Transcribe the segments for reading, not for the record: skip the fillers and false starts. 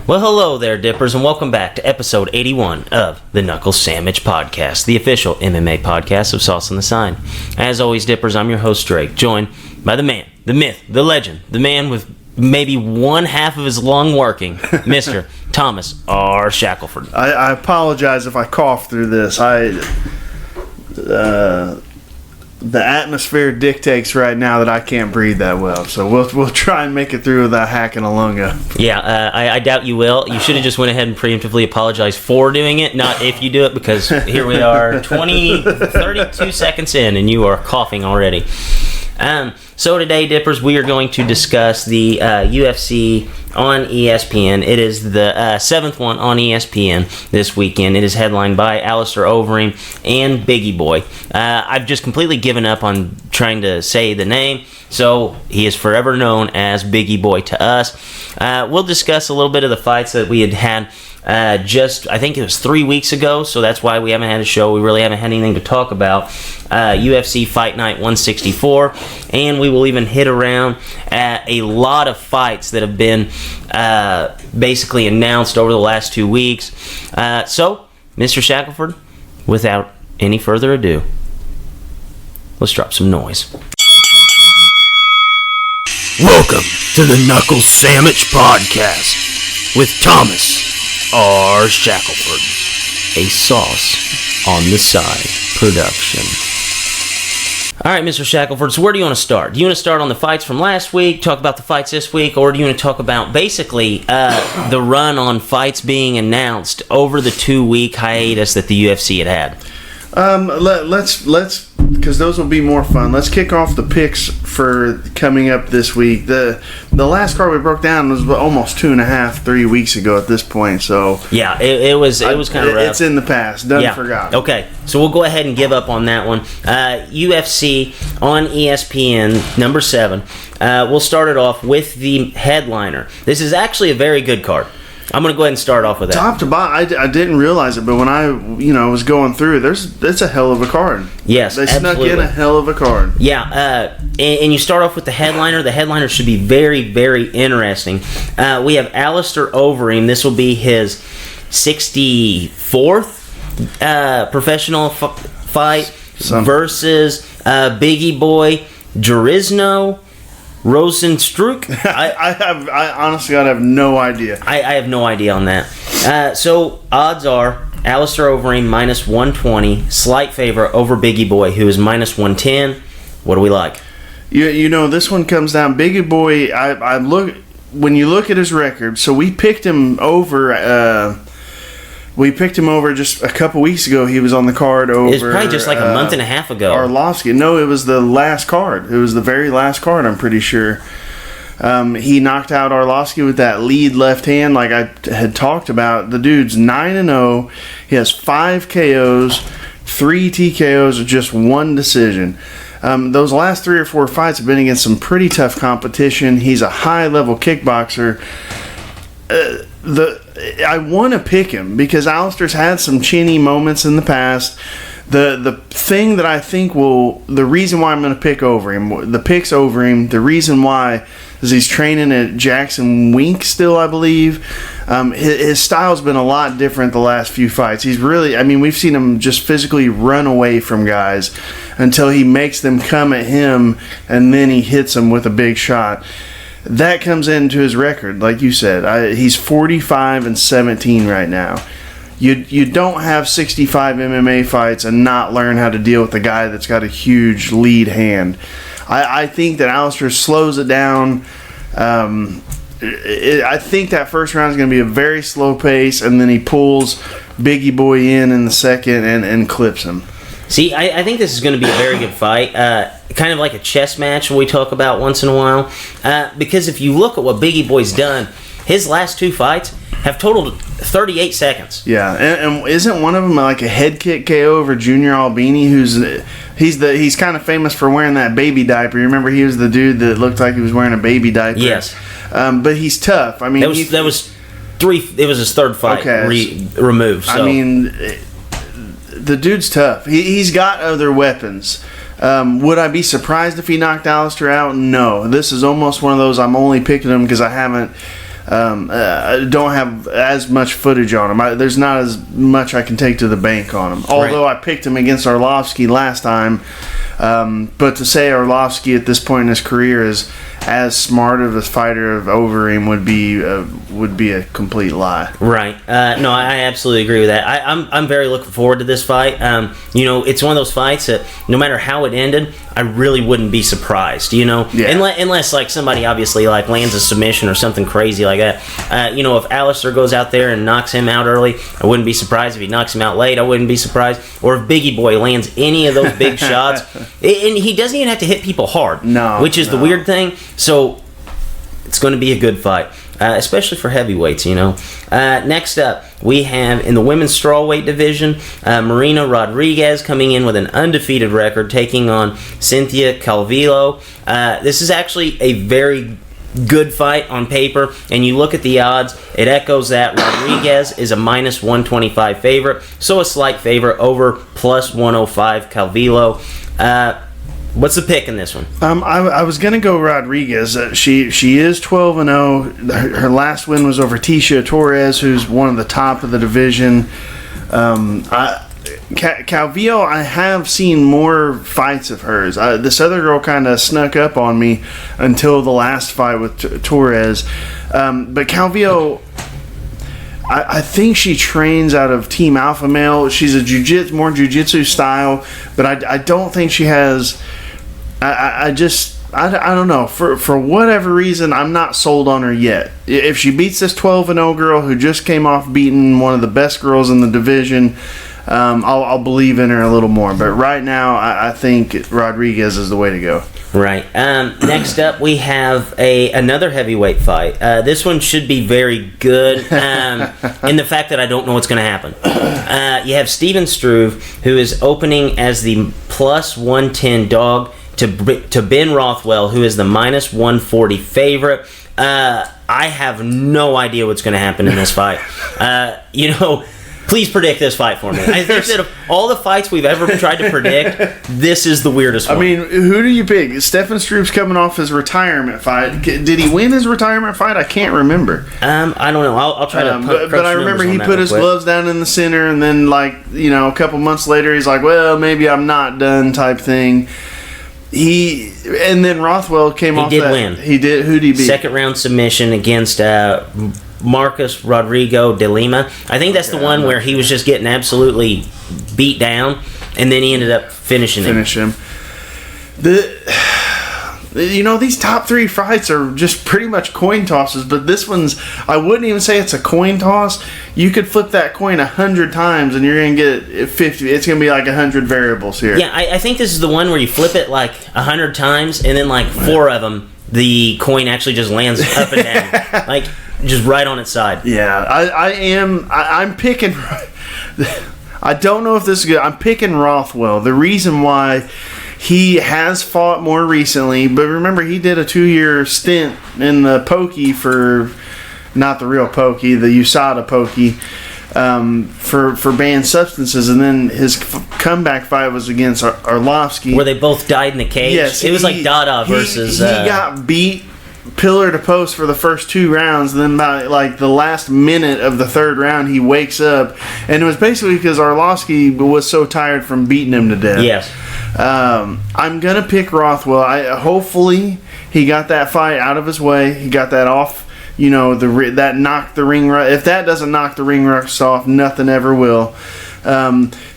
Well, hello there, Dippers, and welcome back to episode 81 of the Knuckle Sammich podcast, the official MMA podcast of Sauce on the Sign. As always, Dippers, I'm your host, Drake, joined by the man, the myth, the legend, the man with maybe one half of his lung working, Mr. Thomas R. Shackelford. I apologize if I cough through this. The atmosphere dictates right now that I can't breathe that well, so we'll try and make it through without hacking a lung up. Yeah, I doubt you will. You should have just went ahead and preemptively apologized for doing it, not if you do it, because here we are 32 seconds in and you are coughing already. So today, Dippers, we are going to discuss the UFC on ESPN. It is the seventh one on ESPN this weekend. It is headlined by Alistair Overeem and Biggie Boy. I've just completely given up on trying to say the name, so he is forever known as Biggie Boy to us. We'll discuss a little bit of the fights that we had I think it was 3 weeks ago, so that's why we haven't had a show. We really haven't had anything to talk about. UFC Fight Night 164, and we will even hit around at a lot of fights that have been basically announced over the last 2 weeks. So, Mr. Shackelford, without any further ado, let's drop some noise. Welcome to the Knuckle Sammich podcast with Thomas R. Shackelford, a Sauce on the Side production. All right, Mr. Shackelford, so where do you want to start? Do you want to start on the fights from last week, talk about the fights this week, or do you want to talk about basically the run on fights being announced over the 2-week hiatus that the UFC had? Let's because those will be more fun. Let's kick off the picks for coming up this week. The last card we broke down was almost 3 weeks ago at this point. So yeah, it was kind of rough. It's in the past, forgotten. Okay, so we'll go ahead and give up on that one. UFC on ESPN number 7. We'll start it off with the headliner. This is actually a very good card. I'm going to go ahead and start off with that. Top to bottom, I didn't realize it, but when I was going through, it's a hell of a card. Yes, they absolutely. snuck in a hell of a card. Yeah, and you start off with the headliner. The headliner should be very, very interesting. We have Alistair Overeem. This will be his 64th professional fight versus Biggie Boy Jairzinho Rozenstruik. I honestly have no idea. I have no idea on that. So odds are Alistair Overeem minus 120, slight favor over Biggie Boy, who is minus 110. What do we like? This one comes down. Biggie Boy, I look when you look at his record. So we picked him over. Just a couple weeks ago. He was on the card over. It was probably just like a month and a half ago. Arlovsky. No, it was the last card. It was the very last card, I'm pretty sure. He knocked out Arlovsky with that lead left hand, like I had talked about. The dude's 9-0. He has 5 KOs, 3 TKOs, or just 1 decision. Those last 3 or 4 fights have been against some pretty tough competition. He's a high-level kickboxer. I want to pick him because Alistair's had some chinny moments in the past. The thing that I think the reason why I'm going to pick Overeem, the reason why is he's training at Jackson Wink still, I believe. His style's been a lot different the last few fights. He's really, we've seen him just physically run away from guys until he makes them come at him and then he hits them with a big shot. That comes into his record, like you said. He's 45-17 right now. You don't have 65 MMA fights and not learn how to deal with a guy that's got a huge lead hand. I think that Alistair slows it down. I think that first round is going to be a very slow pace, and then he pulls Biggie Boy in the second and clips him. See, I think this is going to be a very good fight. Kind of like a chess match we talk about once in a while. Because if you look at what Biggie Boy's done, his last 2 fights have totaled 38 seconds. Yeah, and isn't one of them like a head kick KO over Junior Albini, he's kind of famous for wearing that baby diaper. You remember he was the dude that looked like he was wearing a baby diaper? Yes. But he's tough. That was his third fight removed. So. The dude's tough. He's got other weapons. Would I be surprised if he knocked Alistair out? No. This is almost one of those I'm only picking him because I haven't I don't have as much footage on him. There's not as much I can take to the bank on him. Although I picked him against Arlovsky last time. But to say Arlovsky at this point in his career is as smart of a fighter over him would be a complete lie. Right. No, I absolutely agree with that. I'm very looking forward to this fight. It's one of those fights that no matter how it ended, I really wouldn't be surprised. Unless like somebody obviously like lands a submission or something crazy like that. If Alistair goes out there and knocks him out early, I wouldn't be surprised. If he knocks him out late, I wouldn't be surprised. Or if Biggie Boy lands any of those big shots, and he doesn't even have to hit people hard. Which is the weird thing. So it's going to be a good fight, especially for heavyweights. Next up, we have in the women's strawweight division, Marina Rodriguez coming in with an undefeated record, taking on Cynthia Calvillo. This is actually a very good fight on paper, and you look at the odds, it echoes that. Rodriguez is a minus 125 favorite, so a slight favorite over plus 105 Calvillo. What's the pick in this one? I was gonna go Rodriguez. She is 12-0. Her last win was over Tisha Torres, who's one of the top of the division. Calvillo, I have seen more fights of hers. This other girl kind of snuck up on me until the last fight with Torres. But Calvillo, I think she trains out of Team Alpha Male. She's a more jiu-jitsu style, but I don't think she has... I don't know. For whatever reason, I'm not sold on her yet. If she beats this 12-0 girl who just came off beating one of the best girls in the division, I'll believe in her a little more. But right now, I think Rodriguez is the way to go. Right. Next up, we have another heavyweight fight. This one should be very good in the fact that I don't know what's going to happen. You have Steven Struve, who is opening as the plus 110 dog to Ben Rothwell, who is the minus 140 favorite. I have no idea what's going to happen in this fight. Please predict this fight for me. I think that of all the fights we've ever tried to predict, this is the weirdest one. I mean, who do you pick? Stefan Struve's coming off his retirement fight. Did he win his retirement fight? I can't remember. I don't know. I'll try to but I remember he put his gloves down in the center, and then, a couple months later, he's like, well, maybe I'm not done type thing. And then Rothwell came off that. He did win. He did. Who did he beat? Second round submission against Marcus Rodrigo de Lima. I think that's the one where he was just getting absolutely beat down, and then he ended up finishing him. These top three fights are just pretty much coin tosses, but this one's, I wouldn't even say it's a coin toss. You could flip that coin 100 times and you're going to get 50. It's going to be like 100 variables here. Yeah, I think this is the one where you flip it like 100 times, and then like 4 of them, the coin actually just lands up and down. Like, just right on its side. Yeah, I'm picking... I don't know if this is good. I'm picking Rothwell. The reason why... He has fought more recently, but remember he did a 2-year stint in the pokey for, not the real pokey, the USADA pokey, for banned substances, and then his comeback fight was against Arlovsky. Where they both died in the cage? Yes. It was like Dada versus... He got beat pillar to post for the first 2 rounds, and then by like the last minute of the 3rd round, he wakes up, and it was basically because Arlovsky was so tired from beating him to death. Yes. I'm gonna pick Rothwell. Hopefully he got that fight out of his way. He got that off. That knocked the ring rust. If that doesn't knock the ring rust off, nothing ever will.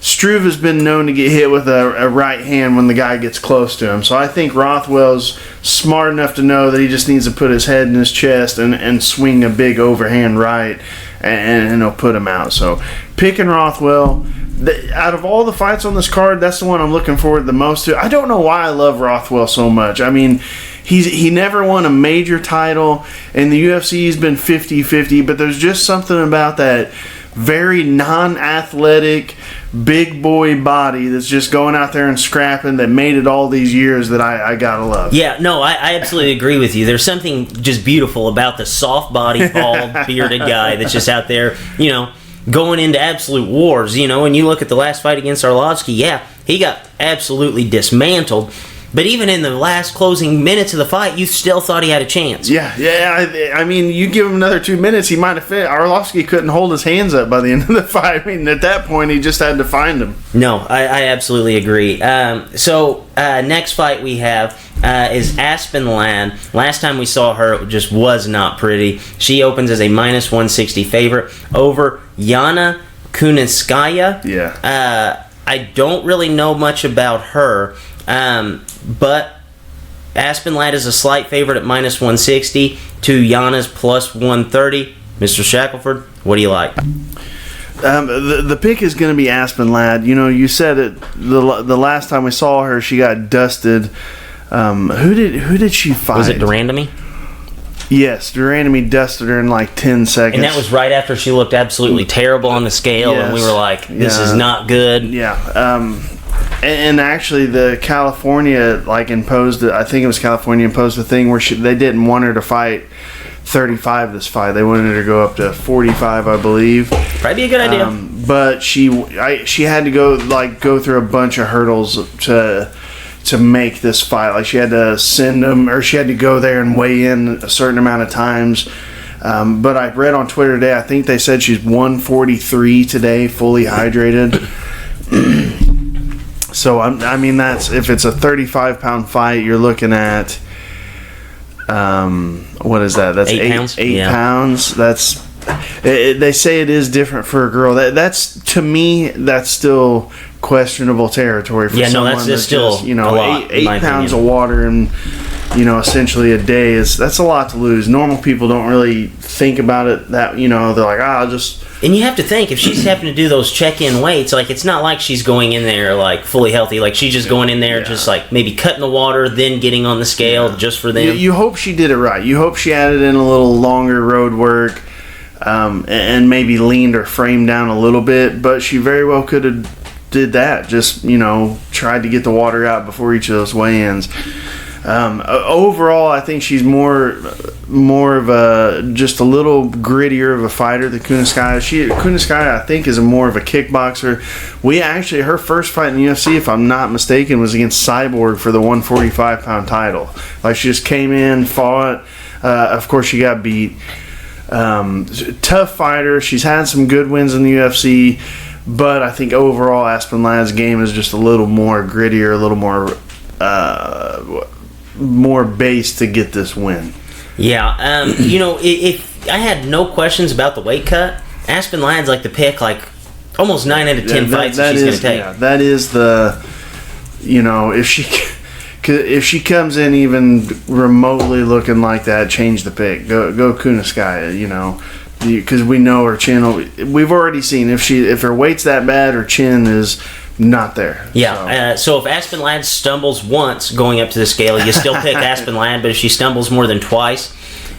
Struve has been known to get hit with a right hand when the guy gets close to him. So I think Rothwell's smart enough to know that he just needs to put his head in his chest and swing a big overhand right, and he'll put him out. So picking Rothwell. Out of all the fights on this card, that's the one I'm looking forward the most to. I don't know why I love Rothwell so much. I mean, he never won a major title. In the UFC, he's been 50-50, but there's just something about that very non-athletic, big boy body that's just going out there and scrapping that made it all these years that I gotta love. Yeah, no, I absolutely agree with you. There's something just beautiful about the soft body, bald, bearded guy that's just out there, going into absolute wars, and you look at the last fight against Arlovsky, he got absolutely dismantled, But even in the last closing minutes of the fight, you still thought he had a chance. Yeah. I mean, you give him another 2 minutes, he might have fit. Arlovsky couldn't hold his hands up by the end of the fight. I mean, at that point, he just had to find him. No, I absolutely agree. So next fight we have is Aspen Ladd. Last time we saw her, it just was not pretty. She opens as a minus 160 favorite over Yana Kunitskaya. Yeah. I don't really know much about her. But Aspen Ladd is a slight favorite at minus 160 to Yana's plus 130. Mr. Shackelford, what do you like? The pick is going to be Aspen Ladd. You know, you said it the last time we saw her, she got dusted. Who did she fight? Was it Durandamy? Yes, Durandamy dusted her in like 10 seconds. And that was right after she looked absolutely terrible on the scale, and we were like, this is not good. Yeah. And actually, the California imposed. I think it was California imposed a thing where they didn't want her to fight 35 this fight. They wanted her to go up to 45, I believe. Probably be a good idea. But she had to go through a bunch of hurdles to make this fight. Like she had to send them, or she had to go there and weigh in a certain amount of times. But I read on Twitter today, I think they said she's 143 today, fully hydrated. So I mean, that's if it's a 35-pound fight, you're looking at what is that? That's 8 pounds. 8 pounds. That's they say it is different for a girl. That's to me, that's still questionable territory for someone that's still just, a lot, 8 pounds of water and essentially a day that's a lot to lose. Normal people don't really think about it that they're like, I'll just. And you have to think, if she's having to do those check-in weights, it's not like she's going in there fully healthy. Like she's just going in there just maybe cutting the water, then getting on the scale just for them. You hope she did it right. You hope she added in a little longer road work and maybe leaned her frame down a little bit, but she very well could have did that. Just tried to get the water out before each of those weigh-ins. Overall, I think she's more of a just a little grittier of a fighter than Kunitskaya. Kunitskaya, I think, is more of a kickboxer. Her first fight in the UFC, if I'm not mistaken, was against Cyborg for the 145-pound title. She just came in, fought. Of course, she got beat. Tough fighter. She's had some good wins in the UFC, but I think overall Aspen Ladd's game is just a little more grittier, a little more base to get this win. Yeah, if I had no questions about the weight cut, Aspen Ladd's the pick, almost 9 out of 10 fights that she's going to take. Yeah, that is the, if she comes in even remotely looking like that, change the pick. Go Kunitskaya, because we know her chin. We've already seen if her weight's that bad, her chin is not there. Yeah. So if Aspen Ladd stumbles once going up to the scale, you still pick Aspen Ladd. But if she stumbles more than twice,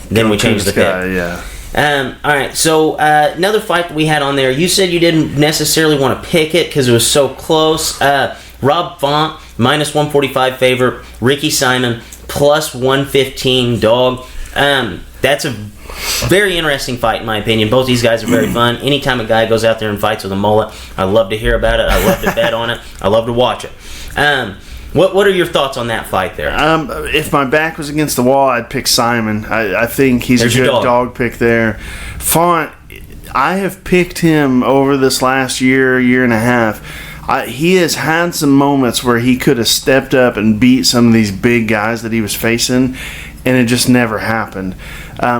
then we change the pick. Yeah. All right. So another fight that we had on there. You said you didn't necessarily want to pick it because it was so close. Rob Font minus 145 favorite. Ricky Simon plus 115 dog. That's a very interesting fight, in my opinion. Both these guys are very fun. Anytime a guy goes out there and fights with a mullet, I love to hear about it. I love to bet on it. I love to watch it. What are your thoughts on that fight there? If my back was against the wall, I'd pick Simon. I think he's a good dog pick there. Font, I have picked him over this last year and a half. He has had some moments where he could have stepped up and beat some of these big guys that he was facing, and it just never happened.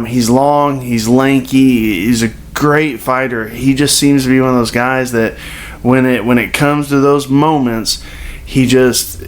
He's long, he's lanky, he's a great fighter. He just seems to be one of those guys that when it comes to those moments, he's just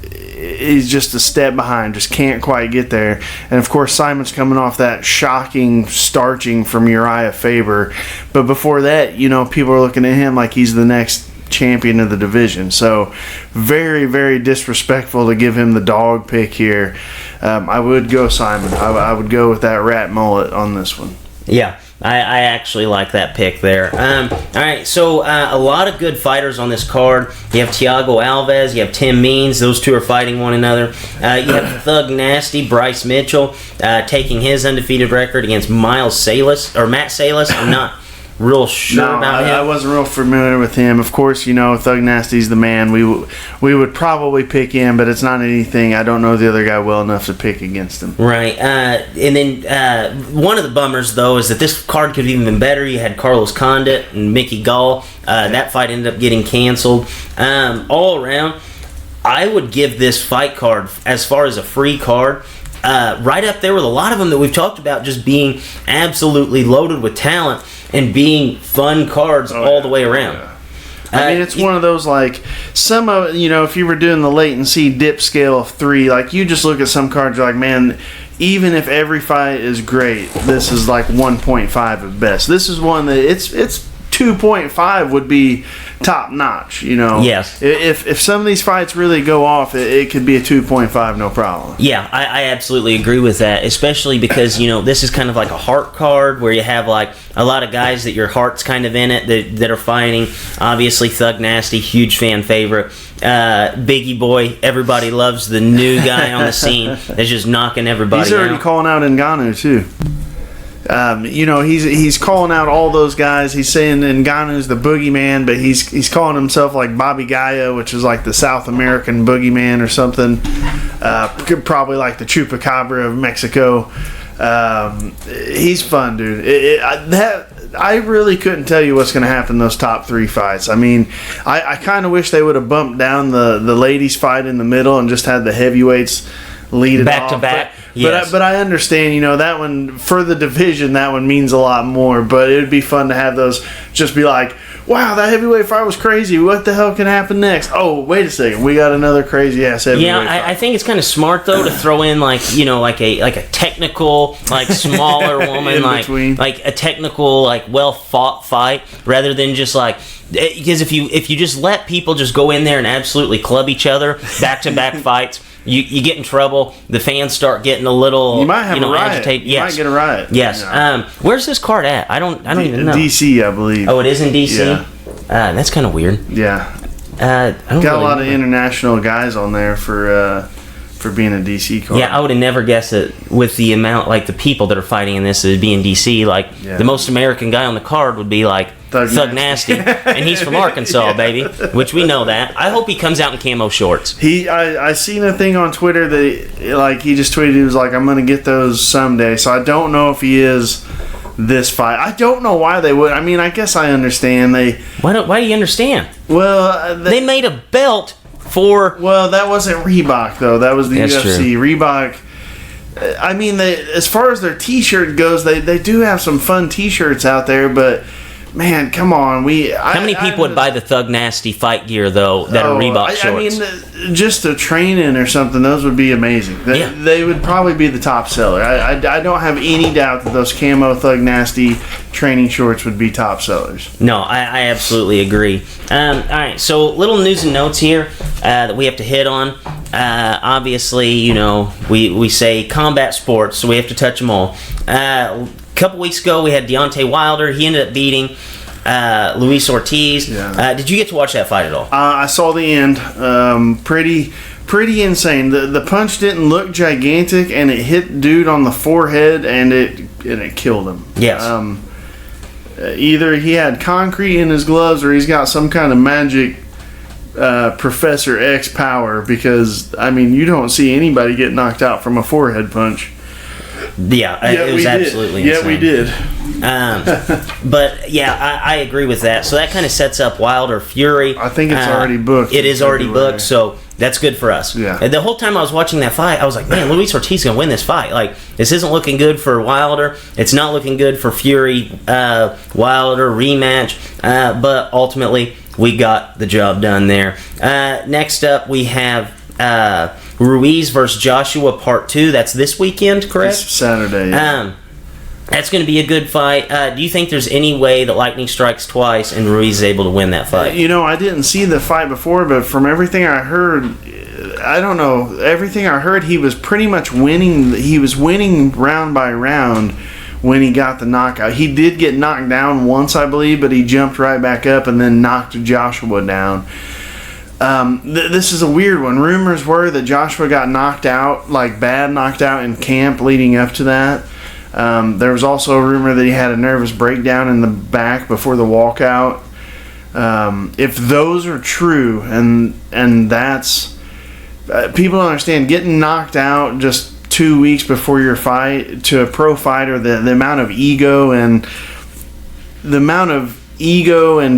a step behind, just can't quite get there. And of course, Simon's coming off that shocking starching from Uriah Faber. But before that, people are looking at him like he's the next champion of the division. So very, very disrespectful to give him the dog pick here. I would go Simon. I would go with that rat mullet on this one. Yeah, I actually like that pick there. All right, so a lot of good fighters on this card. You have Thiago Alves, you have Tim Means. Those two are fighting one another. You have Thug Nasty, Bryce Mitchell, taking his undefeated record against Matt Salas. I'm real sure about him? I wasn't real familiar with him. Of course, Thug Nasty's the man. We would probably pick him, but it's not anything. I don't know the other guy well enough to pick against him. Right. And then one of the bummers, though, is that this card could have even been better. You had Carlos Condit and Mickey Gall. That fight ended up getting canceled. All around, I would give this fight card, as far as a free card, right up there with a lot of them that we've talked about just being absolutely loaded with talent and being fun cards all the way around. Yeah. I mean, it's one of those, like, some of, if you were doing the latency dip scale of 3, like, you just look at some cards, you're like, man, even if every fight is great, this is like 1.5 at best. This is one that it's 2.5 would be top notch, Yes. If some of these fights really go off, it could be a 2.5, no problem. Yeah, I absolutely agree with that, especially because, this is kind of like a heart card where you have like a lot of guys that your heart's kind of in it that are fighting. Obviously, Thug Nasty, huge fan favorite. Biggie Boy, everybody loves the new guy on the scene that's just knocking everybody out. He's already calling out Ngannou, too. He's calling out all those guys. He's saying Ngannou's the boogeyman, but he's calling himself like Bobby Gaia, which is like the South American boogeyman or something. Probably like the Chupacabra of Mexico. He's fun, dude. I really couldn't tell you what's going to happen in those top 3 fights. I mean, I kind of wish they would have bumped down the ladies' fight in the middle and just had the heavyweights lead it back off. to back. Yes. But I understand, that one, for the division, that one means a lot more. But it would be fun to have those just be like, wow, that heavyweight fight was crazy. What the hell can happen next? Oh, wait a second. We got another crazy-ass heavyweight fight. I think it's kind of smart, though, to throw in, like a technical, like, smaller woman, like a technical, like, well-fought fight, rather than just, like, because if you just let people just go in there and absolutely club each other, back-to-back fights, you get in trouble. The fans start getting a little, you might have a riot. agitated. You might get a riot. Yes. Where's this card at? I don't even know. DC, I believe. Oh, it is in DC. Yeah. That's kind of weird. Yeah. I don't got really a lot know. of international guys on there for being a DC card. Yeah, I would have never guessed it with the amount, like the people that are fighting in this would be in DC. Like the most American guy on the card would be like Thug Nasty, and he's from Arkansas, baby, which we know that. I hope he comes out in camo shorts. I seen a thing on Twitter that he just tweeted, he was like, I'm gonna get those someday. So I don't know if he is this fight. I don't know why they would. I mean, I guess I understand Why do you understand? Well, they made a belt for. Well, that wasn't Reebok though. That was the That's UFC. True. Reebok. I mean, as far as their T-shirt goes, they do have some fun T-shirts out there, but. Man, come on. How many people would buy the Thug Nasty fight gear, though, that are Reebok shorts? I mean, just a training or something, those would be amazing. They would probably be the top seller. I don't have any doubt that those camo Thug Nasty training shorts would be top sellers. No, I absolutely agree. All right, so little news and notes here that we have to hit on. Obviously, we say combat sports, so we have to touch them all. Couple weeks ago, we had Deontay Wilder. He ended up beating Luis Ortiz. Yeah. Did you get to watch that fight at all? I saw the end. Pretty insane. The punch didn't look gigantic, and it hit dude on the forehead, and it killed him. Yes. Either he had concrete in his gloves, or he's got some kind of magic Professor X power. Because you don't see anybody get knocked out from a forehead punch. Yeah, it was absolutely insane. Yeah, we did. But yeah, I agree with that. So that kind of sets up Wilder Fury. I think it's already booked. It is already booked, so that's good for us. Yeah. And the whole time I was watching that fight, I was like, man, Luis Ortiz is going to win this fight. Like, this isn't looking good for Wilder. It's not looking good for Fury, Wilder rematch. But ultimately, we got the job done there. Next up, we have Ruiz versus Joshua Part 2. That's this weekend, correct? It's Saturday. Yeah. That's going to be a good fight. Do you think there's any way that lightning strikes twice and Ruiz is able to win that fight? I didn't see the fight before, but from everything I heard, I don't know. Everything I heard, he was pretty much winning. He was winning round by round when he got the knockout. He did get knocked down once, I believe, but he jumped right back up and then knocked Joshua down. This is a weird one. Rumors were that Joshua got knocked out, like bad knocked out in camp leading up to that. There was also a rumor that he had a nervous breakdown in the back before the walkout. If those are true, and that's people don't understand, getting knocked out just 2 weeks before your fight to a pro fighter, the amount of ego and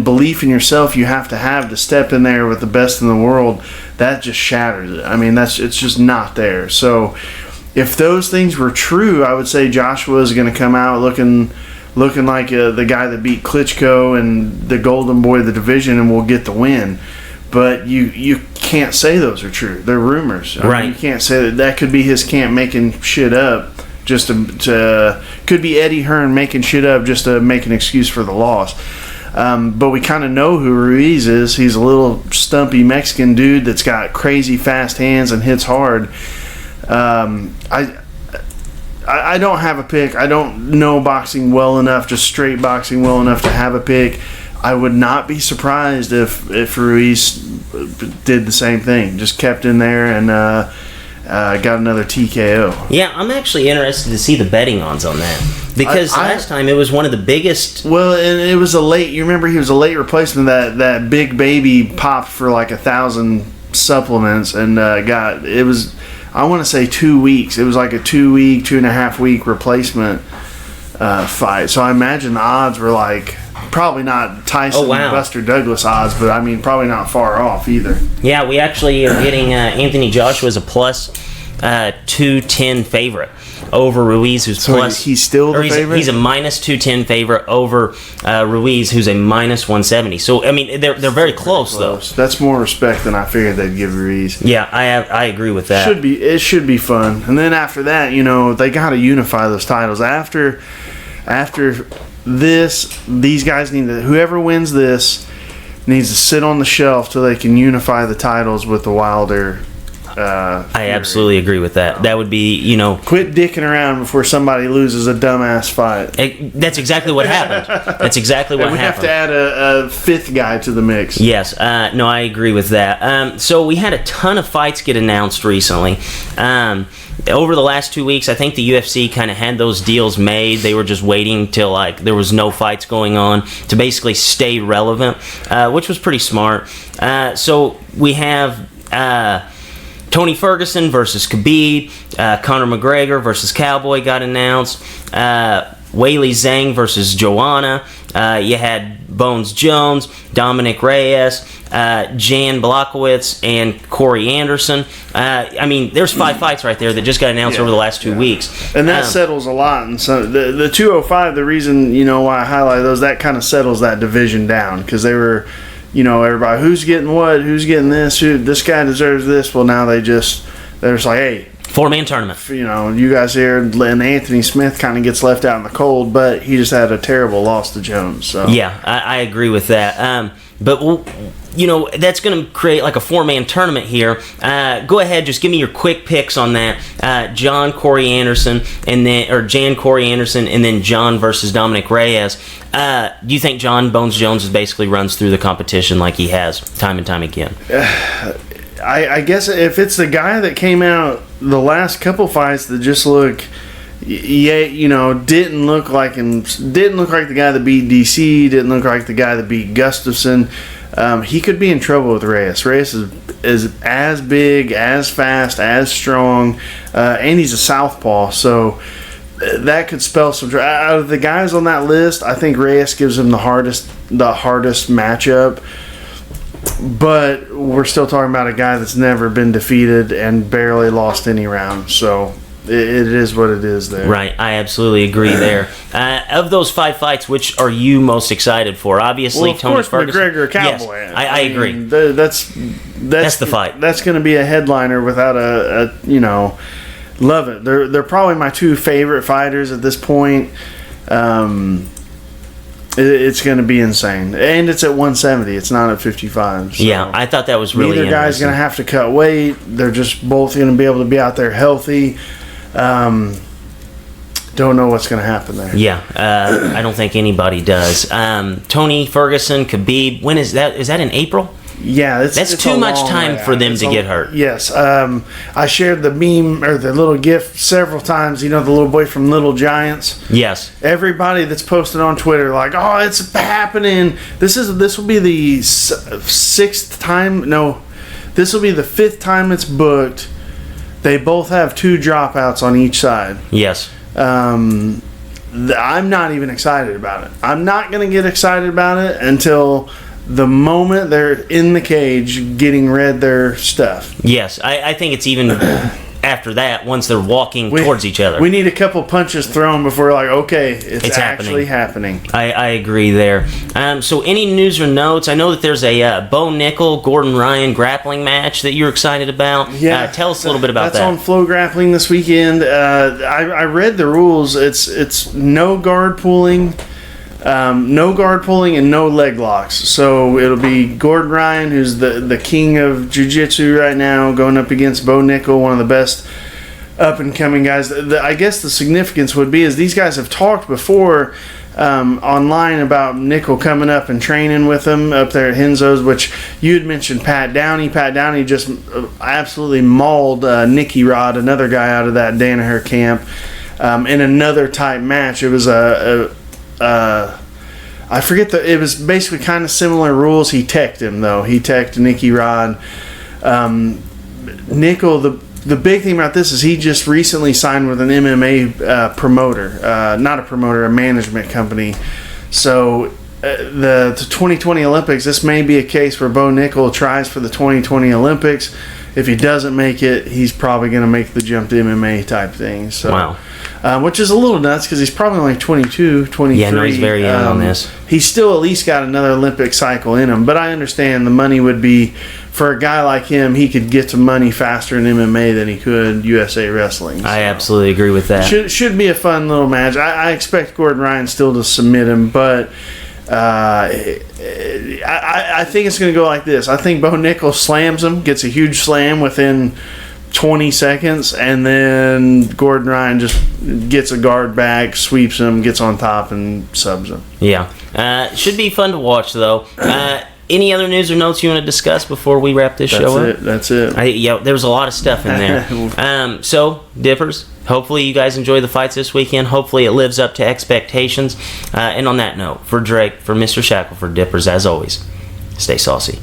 belief in yourself you have to step in there with the best in the world, that just shatters it. I mean, it's just not there. So if those things were true, I would say Joshua is going to come out looking like the guy that beat Klitschko and the golden boy of the division and will get the win. But you can't say those are true. They're rumors. I mean, you can't say that could be his camp making shit up just to could be Eddie Hearn making shit up just to make an excuse for the loss. But we kind of know who Ruiz is. He's a little stumpy Mexican dude that's got crazy fast hands and hits hard. I don't have a pick. I don't know boxing well enough, just straight boxing well enough to have a pick. I would not be surprised if Ruiz did the same thing, just kept in there and got another TKO. Yeah, I'm actually interested to see the betting odds on that, because last time it was one of the biggest. Well, and it was a late. You remember he was a late replacement. That big baby popped for like 1,000 supplements and got it was. I want to say 2 weeks. It was like a 2.5 week replacement fight. So I imagine the odds were like probably not Tyson Buster Douglas odds, but I mean probably not far off either. Yeah, we actually are getting Anthony Joshua as a plus 210 favorite over Ruiz, who's so plus. He's still the favorite? He's a minus 210 favorite over Ruiz, who's a minus 170. So I mean they're very close though. That's more respect than I figured they'd give Ruiz. Yeah, I agree with that. It should be fun. And then after that, they got to unify those titles. After this, these guys need to. Whoever wins this needs to sit on the shelf till they can unify the titles with the Wilder. I absolutely agree with that. That would be, quit dicking around before somebody loses a dumbass fight. That's exactly what happened. That's exactly what happened. We have to add a fifth guy to the mix. Yes. No, I agree with that. So we had a ton of fights get announced recently. Over the last 2 weeks, I think the UFC kind of had those deals made. They were just waiting till there was no fights going on to basically stay relevant, which was pretty smart. So we have Tony Ferguson versus Khabib, Conor McGregor versus Cowboy got announced, Weili Zhang versus Joanna, you had Bones Jones, Dominic Reyes, Jan Blachowicz, and Corey Anderson. I mean, there's 5 fights right there that just got announced over the last 2 weeks. And that settles a lot. And so the 205, the reason, why I highlight those, that kind of settles that division down, because they were... everybody, who's getting what, who's getting this, this guy deserves this. Well, now they're just like, hey, 4-man tournament. You guys here, and Anthony Smith kind of gets left out in the cold, but he just had a terrible loss to Jones. So yeah, I agree with that. But that's going to create like a 4-man tournament here. Go ahead, just give me your quick picks on that. Jan Corey Anderson, and then John versus Dominic Reyes. Do you think John Bones Jones basically runs through the competition like he has time and time again? I guess if it's the guy that came out the last couple fights that just look, didn't look like the guy that beat DC, didn't look like the guy that beat Gustafsson. He could be in trouble with Reyes. Reyes is as big, as fast, as strong, and he's a southpaw, so that could spell some trouble. Out of the guys on that list, I think Reyes gives him the hardest matchup. But we're still talking about a guy that's never been defeated and barely lost any round, so it is what it is there. Right, I absolutely agree there. Of those 5 fights, which are you most excited for? Obviously, Tony Ferguson. McGregor, Cowboy. Yes, I agree. That's the fight. That's going to be a headliner without love it. They're probably my 2 favorite fighters at this point. It's going to be insane. And it's at 170. It's not at 55. So yeah, I thought that was really neither guy's going to have to cut weight. They're just both going to be able to be out there healthy. Don't know what's going to happen there. Yeah, I don't think anybody does. Tony Ferguson, Khabib, when is that? Is that in April? Yeah, that's it's too a much long time way for out. them It's to get hurt. Yes. I shared the meme or the little GIF several times. You know, the little boy from Little Giants. Yes. Everybody that's posted on Twitter, like, oh, it's happening. This will be the sixth time. No, this will be the fifth time it's booked. They both have 2 dropouts on each side. Yes. I'm not even excited about it. I'm not going to get excited about it until the moment they're in the cage getting read their stuff. Yes, I think it's even after that, once they're walking towards each other. We need a couple punches thrown before we're like, okay, it's actually happening. I agree there. So any news or notes? I know that there's a Bo Nickel, Gordon Ryan grappling match that you're excited about. Yeah. Tell us a little bit about that. That's on Flow Grappling this weekend. I read the rules. It's no guard pulling. No guard pulling and no leg locks. So it'll be Gordon Ryan, who's the king of jiu-jitsu right now, going up against Bo Nickel, one of the best up-and-coming guys. I guess the significance would be is these guys have talked before online about Nickel coming up and training with them up there at Henzo's, which you had mentioned Pat Downey. Pat Downey just absolutely mauled Nicky Rod, another guy out of that Danaher camp, in another type match. It was I forget it was basically kind of similar rules. He teched him though. He teched Nicky Rod. Nickel, the big thing about this is he just recently signed with an MMA promoter, not a promoter, a management company. So the 2020 Olympics, this may be a case where Bo Nickel tries for the 2020 Olympics. If he doesn't make it, he's probably going to make the jump to MMA type thing. So, wow. Which is a little nuts because he's probably only 22, 23. Yeah, no, he's very young on this. He's still at least got another Olympic cycle in him. But I understand the money would be, for a guy like him, he could get to money faster in MMA than he could USA Wrestling. So. I absolutely agree with that. Should be a fun little match. I expect Gordon Ryan still to submit him, but I think it's going to go like this. I think Bo Nickel slams him, gets a huge slam within 20 seconds, and then Gordon Ryan just gets a guard back, sweeps him, gets on top, and subs him. Yeah. Should be fun to watch, though. Any other news or notes you want to discuss before we wrap this show up? That's it. There was a lot of stuff in there. So, Dippers, hopefully you guys enjoy the fights this weekend. Hopefully it lives up to expectations. And on that note, for Drake, for Mr. Shackelford, Dippers, as always, stay saucy.